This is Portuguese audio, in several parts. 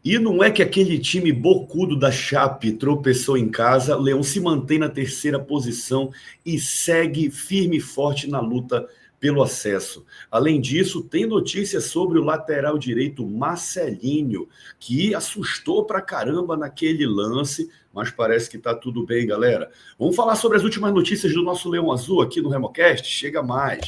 E não é que aquele time bocudo da Chape tropeçou em casa, Leão se mantém na terceira posição e segue firme e forte na luta pelo acesso. Além disso, tem notícias sobre o lateral direito Marcelinho, que assustou pra caramba naquele lance, mas parece que tá tudo bem, galera. Vamos falar sobre as últimas notícias do nosso Leão Azul aqui no RemoCast? Chega mais!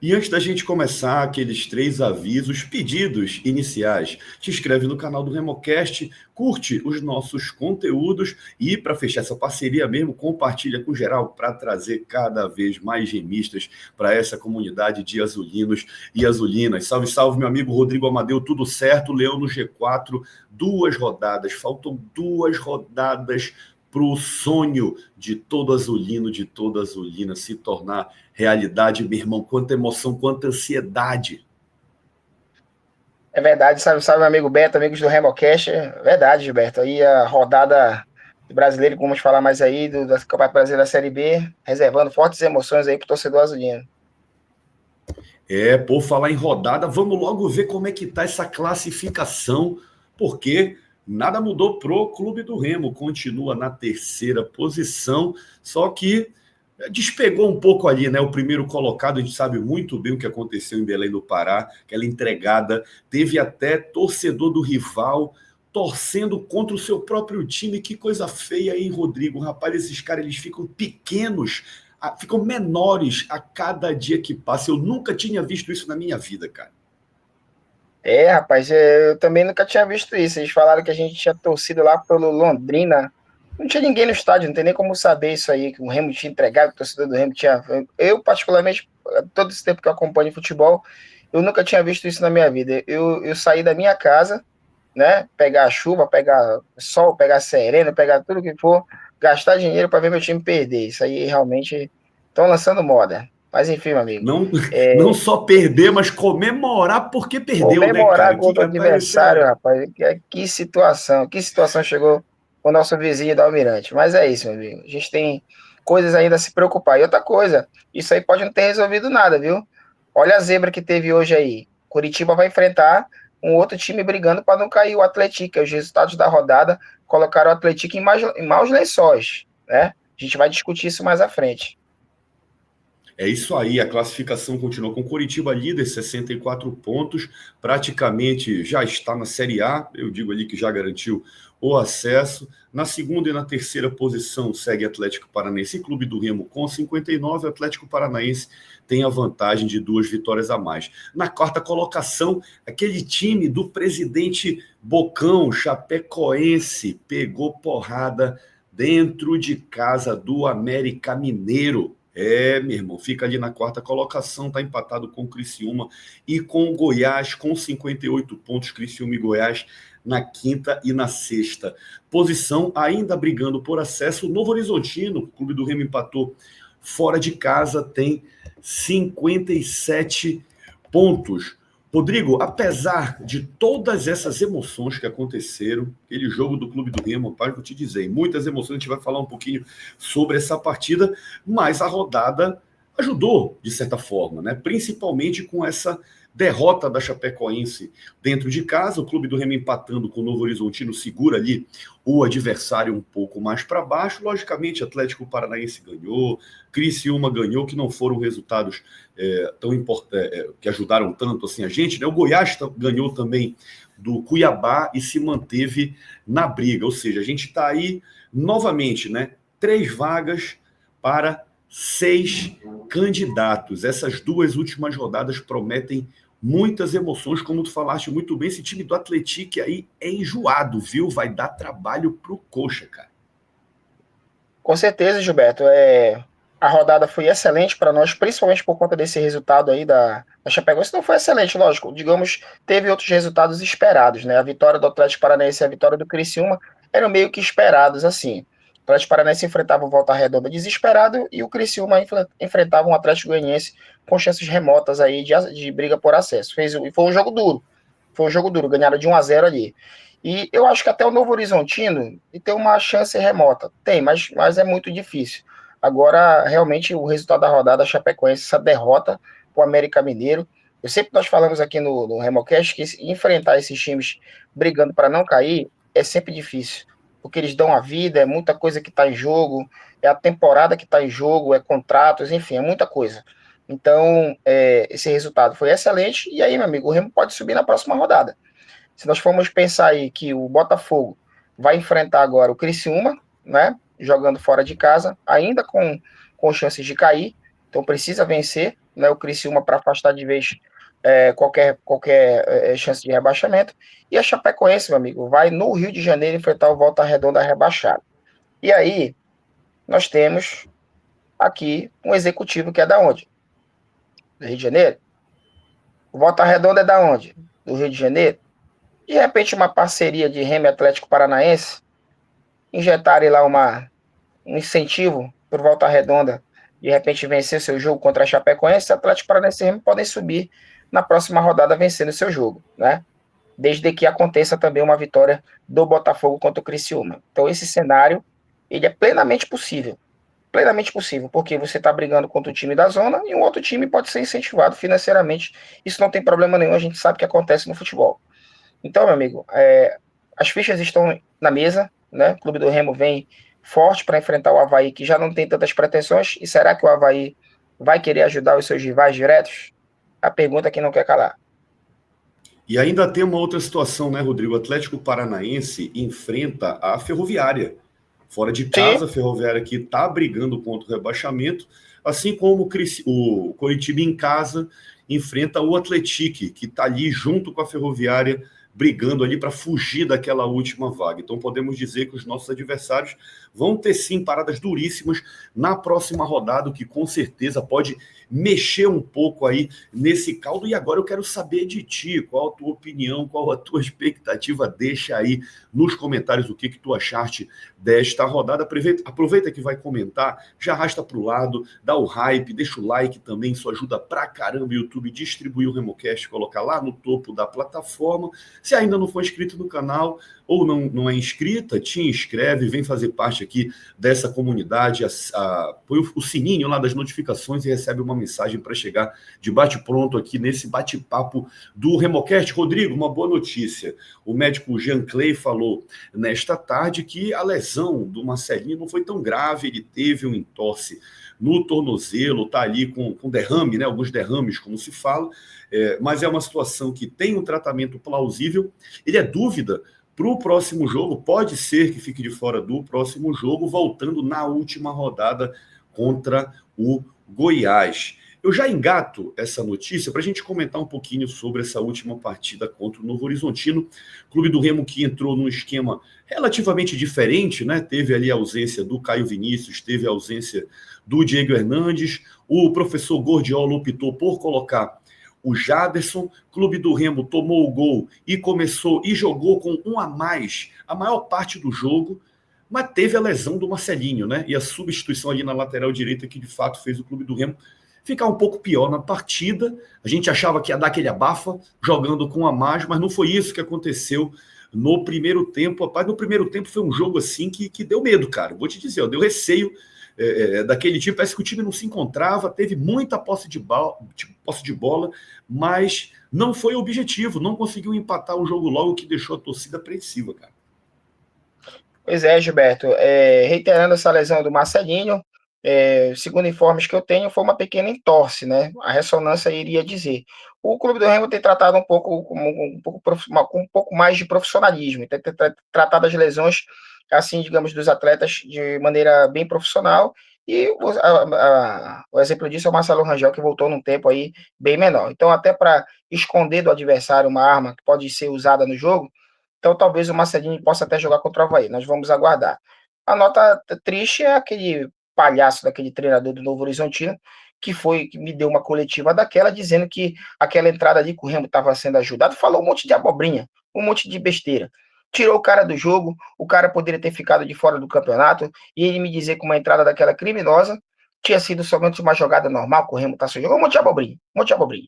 E antes da gente começar aqueles 3 avisos, pedidos iniciais, te inscreve no canal do RemoCast, curte os nossos conteúdos e, para fechar essa parceria mesmo, compartilha com geral para trazer cada vez mais gemistas para essa comunidade de azulinos e azulinas. Salve, salve, meu amigo Rodrigo Amadeu, tudo certo? Leão no G4, 2 rodadas, faltam 2 rodadas para o sonho de todo azulino, de toda azulina se tornar realidade, meu irmão. Quanta emoção, quanta ansiedade. É verdade, salve, salve, meu amigo Beto, amigos do RemoCast. É verdade, Gilberto. Aí a rodada do brasileiro, vamos falar mais aí, da Campeonato Brasileiro da Série B, reservando fortes emoções aí para o torcedor azulino. Por falar em rodada, vamos logo ver como é que tá essa classificação, porque nada mudou pro Clube do Remo, continua na terceira posição, só que despegou um pouco ali, né? O primeiro colocado, a gente sabe muito bem o que aconteceu em Belém do Pará, aquela entregada, teve até torcedor do rival torcendo contra o seu próprio time. Que coisa feia, hein, Rodrigo? Rapaz, esses caras, eles ficam pequenos, ficam menores a cada dia que passa. Eu nunca tinha visto isso na minha vida, cara. Rapaz, eu também nunca tinha visto isso. Eles falaram que a gente tinha torcido lá pelo Londrina. Não tinha ninguém no estádio, não tem nem como saber isso aí, que o Remo tinha entregado, que o torcedor do Remo tinha. Eu, particularmente, todo esse tempo que eu acompanho futebol, eu nunca tinha visto isso na minha vida. Eu saí da minha casa, né? Pegar chuva, pegar sol, pegar sereno, pegar tudo que for, gastar dinheiro para ver meu time perder. Isso aí realmente estão lançando moda. Mas enfim, meu amigo. Não, não só perder, mas comemorar porque perdeu, né, Comemorar cara? gol do Que adversário, parecia. rapaz. Que situação chegou o nosso vizinho do Almirante. Mas é isso, meu amigo. A gente tem coisas ainda a se preocupar. E outra coisa, isso aí pode não ter resolvido nada, viu? Olha a zebra que teve hoje aí. Curitiba vai enfrentar um outro time brigando para não cair, o Atlético. Os resultados da rodada colocaram o Atlético em maus lençóis, né? A gente vai discutir isso mais à frente. É isso aí, a classificação continua com Coritiba líder, 64 pontos, praticamente já está na Série A, eu digo ali que já garantiu o acesso. Na segunda e na terceira posição segue Atlético Paranaense e Clube do Remo com 59, o Atlético Paranaense tem a vantagem de 2 vitórias a mais. Na quarta colocação, aquele time do presidente Bocão, Chapecoense, pegou porrada dentro de casa do América Mineiro. Meu irmão, fica ali na quarta colocação, tá empatado com o Criciúma e com o Goiás, com 58 pontos, Criciúma e Goiás na quinta e na sexta posição, ainda brigando por acesso. O Novo Horizontino, o Clube do Remo empatou fora de casa, tem 57 pontos. Rodrigo, apesar de todas essas emoções que aconteceram, aquele jogo do Clube do Remo, rapaz, vou te dizer, muitas emoções, a gente vai falar um pouquinho sobre essa partida, mas a rodada ajudou, de certa forma, né? Principalmente com essa derrota da Chapecoense dentro de casa, o Clube do Remo empatando com o Novo Horizontino segura ali o adversário um pouco mais para baixo. Logicamente, Atlético Paranaense ganhou, Criciúma ganhou, que não foram resultados tão importantes, que ajudaram tanto assim a gente, né? O Goiás ganhou também do Cuiabá e se manteve na briga, ou seja, a gente está aí novamente, né? 3 vagas para 6 candidatos. Essas 2 últimas rodadas prometem muitas emoções, como tu falaste muito bem. Esse time do Atlético aí é enjoado, viu? Vai dar trabalho pro Coxa, cara. Com certeza, Gilberto. A rodada foi excelente para nós, principalmente por conta desse resultado aí da Chapecoense. Não foi excelente, lógico. Digamos, teve outros resultados esperados, né? A vitória do Atlético Paranaense e a vitória do Criciúma eram meio que esperados, assim. Atlético Paranaense enfrentava o Volta Redonda desesperado e o Criciúma enfrentava um Atlético Goianiense com chances remotas aí de briga por acesso. E foi um jogo duro. Foi um jogo duro, ganharam de 1-0 ali. E eu acho que até o Novo Horizontino tem uma chance remota. Tem, mas é muito difícil. Agora, realmente, o resultado da rodada, a Chapecoense, essa derrota para o América Mineiro. Eu sempre nós falamos aqui no Remocast que enfrentar esses times brigando para não cair é sempre difícil. Porque eles dão a vida, é muita coisa que está em jogo, é a temporada que está em jogo, é contratos, enfim, é muita coisa. Então, esse resultado foi excelente. E aí, meu amigo, o Remo pode subir na próxima rodada. Se nós formos pensar aí que o Botafogo vai enfrentar agora o Criciúma, né? Jogando fora de casa, ainda com chances de cair. Então precisa vencer, né? O Criciúma para afastar de vez qualquer chance de rebaixamento. E a Chapecoense, meu amigo, vai no Rio de Janeiro enfrentar o Volta Redonda rebaixado. E aí, nós temos aqui um executivo que é da onde? Do Rio de Janeiro. O Volta Redonda é da onde? Do Rio de Janeiro. De repente, uma parceria de Remo e Atlético Paranaense, injetarem lá um incentivo por Volta Redonda, de repente vencer seu jogo contra a Chapecoense, Atlético Paranaense e Remo podem subir na próxima rodada vencendo seu jogo, né? Desde que aconteça também uma vitória do Botafogo contra o Criciúma. Então, esse cenário, ele é plenamente possível, porque você está brigando contra o time da zona e um outro time pode ser incentivado financeiramente. Isso não tem problema nenhum, a gente sabe que acontece no futebol. Então, meu amigo, as fichas estão na mesa, né? O Clube do Remo vem forte para enfrentar o Avaí, que já não tem tantas pretensões. E será que o Avaí vai querer ajudar os seus rivais diretos? A pergunta que não quer calar. E ainda tem uma outra situação, né, Rodrigo? O Atlético Paranaense enfrenta a Ferroviária. Fora de Sim, casa, a Ferroviária que está brigando contra o rebaixamento, assim como o Coritiba em casa enfrenta o Atlético, que está ali junto com a Ferroviária, brigando ali para fugir daquela última vaga. Então podemos dizer que os nossos adversários vão ter sim paradas duríssimas na próxima rodada, o que com certeza pode mexer um pouco aí nesse caldo. E agora eu quero saber de ti, qual a tua opinião, qual a tua expectativa, deixa aí nos comentários o que tu achaste desta rodada. Aproveita que vai comentar, já arrasta para o lado, dá o hype, deixa o like também, isso ajuda pra caramba o YouTube distribuir o Remocast, colocar lá no topo da plataforma. Se ainda não for inscrito no canal ou não é inscrita, te inscreve, vem fazer parte aqui dessa comunidade, põe o sininho lá das notificações e recebe uma mensagem para chegar de bate-pronto aqui nesse bate-papo do Remocast. Rodrigo, uma boa notícia. O médico Jean Clay falou nesta tarde que a lesão do Marcelinho não foi tão grave, ele teve um entorse no tornozelo, tá ali com derrame, né? Alguns derrames, como se fala, mas é uma situação que tem um tratamento plausível. Ele é dúvida para o próximo jogo, pode ser que fique de fora do próximo jogo, voltando na última rodada contra o Goiás. Eu já engato essa notícia para a gente comentar um pouquinho sobre essa última partida contra o Novo Horizontino. Clube do Remo que entrou num esquema relativamente diferente, né? Teve ali a ausência do Caio Vinícius, teve a ausência do Diego Hernandes. O professor Gordiola optou por colocar o Jaderson. Clube do Remo tomou o gol e começou e jogou com um a mais a maior parte do jogo, mas teve a lesão do Marcelinho, né? E a substituição ali na lateral direita que de fato fez o Clube do Remo ficar um pouco pior na partida. A gente achava que ia dar aquele abafa jogando com um a mais, mas não foi isso que aconteceu no primeiro tempo. Rapaz, no primeiro tempo foi um jogo assim que deu medo, cara. Vou te dizer, deu receio daquele time. Parece que o time não se encontrava, teve muita posse de bola, mas não foi o objetivo, não conseguiu empatar o jogo logo, que deixou a torcida apreensiva, cara. Pois é, Gilberto. Reiterando essa lesão do Marcelinho, segundo informes que eu tenho, foi uma pequena entorse, né? A ressonância iria dizer. O Clube do Remo tem tratado com um pouco mais de profissionalismo, tem tratado as lesões, assim, digamos, dos atletas de maneira bem profissional. E o exemplo disso é o Marcelo Rangel, que voltou num tempo aí bem menor. Então, até para esconder do adversário uma arma que pode ser usada no jogo, então talvez o Marcelinho possa até jogar contra o Avaí. Nós vamos aguardar. A nota triste é aquele palhaço daquele treinador do Novo Horizontino, que me deu uma coletiva daquela, dizendo que aquela entrada ali que o Remo estava sendo ajudado, falou um monte de abobrinha, um monte de besteira. tirou o cara do jogo, o cara poderia ter ficado de fora do campeonato, e ele me dizer que uma entrada daquela criminosa tinha sido somente uma jogada normal, que o Remo tá sem jogo, um monte de abobrinha, um monte de abobrinha.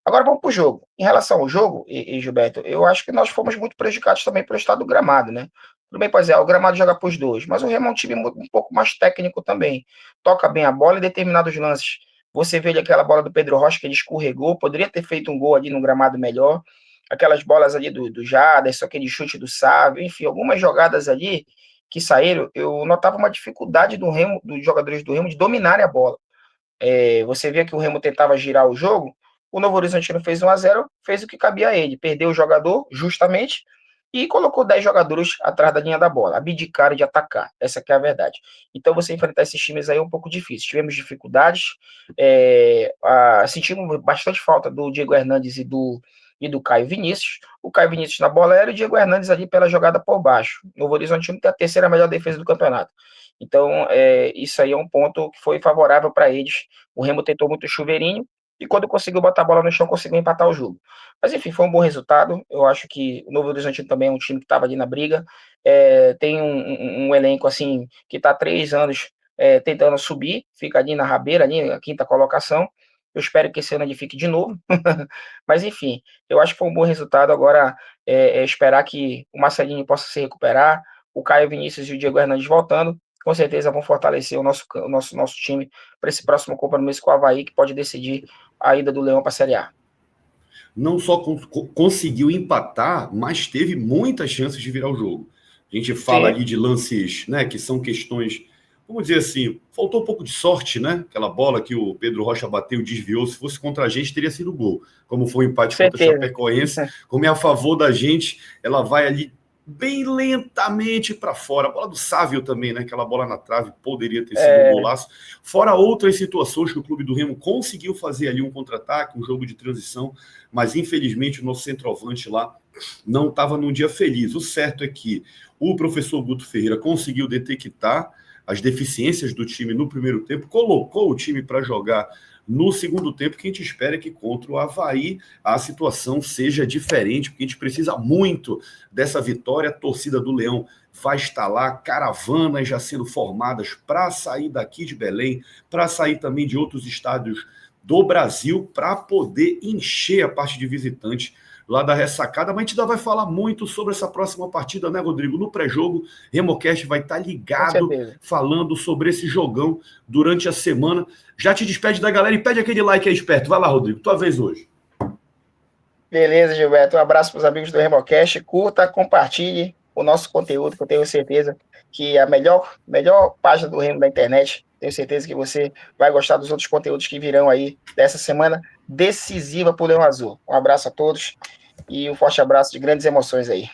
Agora vamos para o jogo. Em relação ao jogo, Gilberto, eu acho que nós fomos muito prejudicados também pelo estado do gramado, né? Tudo bem, pois é, o gramado joga para os dois, mas o Remo é um time um pouco mais técnico também. Toca bem a bola em determinados lances. Você vê ali aquela bola do Pedro Rocha que ele escorregou, poderia ter feito um gol ali no gramado melhor. Aquelas bolas ali do Jaderson, aquele chute do Sávio, enfim, algumas jogadas ali que saíram, eu notava uma dificuldade do Remo, dos jogadores do Remo de dominarem a bola. Você via que o Remo tentava girar o jogo, o Novo Horizontino fez 1-0, fez o que cabia a ele, perdeu o jogador justamente e colocou 10 jogadores atrás da linha da bola, abdicaram de atacar, essa que é a verdade. Então você enfrentar esses times aí é um pouco difícil, tivemos dificuldades, sentimos bastante falta do Diego Hernandes e do Caio Vinícius, o Caio Vinícius na bola era e o Diego Hernandes ali pela jogada por baixo. O Novo Horizontino tem a terceira melhor defesa do campeonato. Então, isso aí é um ponto que foi favorável para eles. O Remo tentou muito chuveirinho e quando conseguiu botar a bola no chão, conseguiu empatar o jogo. Mas, enfim, foi um bom resultado. Eu acho que o Novo Horizontino também é um time que estava ali na briga. Tem um elenco, assim, que está há 3 anos tentando subir, fica ali na rabeira, ali, a quinta colocação. Eu espero que esse ano ele fique de novo. Mas, enfim, eu acho que foi um bom resultado. Agora, esperar que o Marcelinho possa se recuperar, o Caio Vinícius e o Diego Hernandes voltando, com certeza vão fortalecer o nosso time para esse próximo compromisso com o Avaí, que pode decidir a ida do Leão para a Série A. Não só conseguiu empatar, mas teve muitas chances de virar o jogo. A gente fala ali de lances, né, que são questões, vamos dizer assim, faltou um pouco de sorte, né? Aquela bola que o Pedro Rocha bateu, desviou. Se fosse contra a gente, teria sido gol. Como foi o empate contra a Chapecoense, como é a favor da gente, ela vai ali bem lentamente para fora. A bola do Sávio também, né? Aquela bola na trave poderia ter sido um golaço. Fora outras situações que o clube do Remo conseguiu fazer ali um contra-ataque, um jogo de transição, mas infelizmente o nosso centroavante lá não estava num dia feliz. O certo é que o professor Guto Ferreira conseguiu detectar as deficiências do time no primeiro tempo, colocou o time para jogar no segundo tempo, que a gente espera que contra o Avaí a situação seja diferente, porque a gente precisa muito dessa vitória. A torcida do Leão vai estar lá, caravanas já sendo formadas para sair daqui de Belém, para sair também de outros estádios do Brasil, para poder encher a parte de visitante lá da ressacada. Mas a gente ainda vai falar muito sobre essa próxima partida, né, Rodrigo? No pré-jogo, RemoCast vai estar ligado falando sobre esse jogão durante a semana. Já te despede da galera e pede aquele like aí esperto. Vai lá, Rodrigo, tua vez hoje. Beleza, Gilberto. Um abraço para os amigos do RemoCast. Curta, compartilhe o nosso conteúdo, que eu tenho certeza que é a melhor página do Remo da internet. Tenho certeza que você vai gostar dos outros conteúdos que virão aí dessa semana decisiva para o Leão Azul. Um abraço a todos e um forte abraço de grandes emoções aí.